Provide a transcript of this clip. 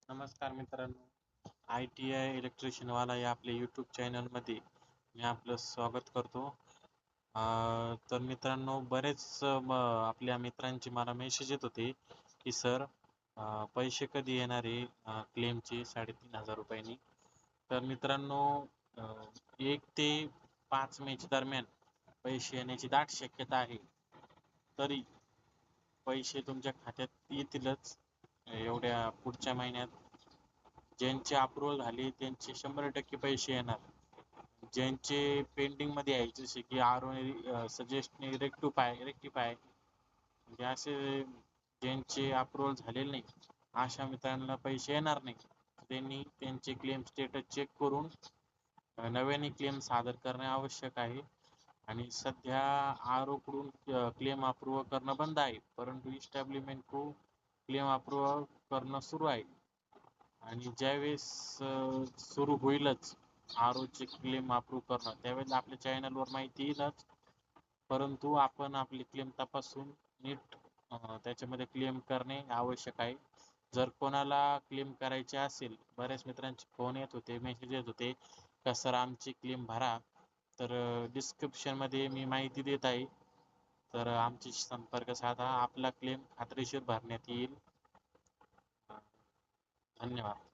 नमस्कार मित्रांनो, ITI electrician वाला या आपल्या यूट्यूब चॅनलमध्ये मी आपलं स्वागत करतो. तर मित्रांनो, बरेच आपल्या मित्रांचे मला मेसेज येत होते की सर, पैसे कधी येणार आहे क्लेमचे 3,500 रुपयांनी. तर मित्रांनो, 1 ते 5 मे दरम्यान पैसे येण्याची दाट शक्यता आहे. तरी पैसे तुमच्या खात्यात येतीलच एवढ्या पुढच्या महिन्यात. ज्यांचे अप्रुव्हल झाले त्यांचे 100% पैसे येणार. ज्यांचे पेंडिंग मध्ये आहे जसे की सजेस्ट रेक्टिफाय म्हणजे असे ज्यांचे अप्रुव्हल झालेले नाही अशा मित्रांना पैसे येणार नाही. त्यांनी त्यांचे क्लेम स्टेटस चेक करून नव्याने क्लेम सादर करणे आवश्यक आहे. आणि सध्या आर कडून क्लेम अप्रूव्ह करणं बंद आहे, परंतु इस्टॅब्लिशमेंट को क्लेम अप्रूव्ह करणं सुरू आहे. आणि ज्यावेळेस सुरू होईलच चे क्लेम अप्रूव्ह करणं, त्यावेळेस आपल्या चॅनलवर माहिती येईलच. परंतु आपण आपली क्लेम तपासून नीट त्याच्यामध्ये क्लेम करणे आवश्यक आहे. जर कोणाला क्लेम करायचे असेल, बऱ्याच मित्रांचे फोन येत होते, मेसेज येत होते का सर आमची क्लेम भरा, तर डिस्क्रिप्शन मध्ये मी माहिती देत आहे. तर आमच्याशी संपर्क साधा, आपला क्लेम खात्रीशीर भरण्यात येईल. धन्यवाद.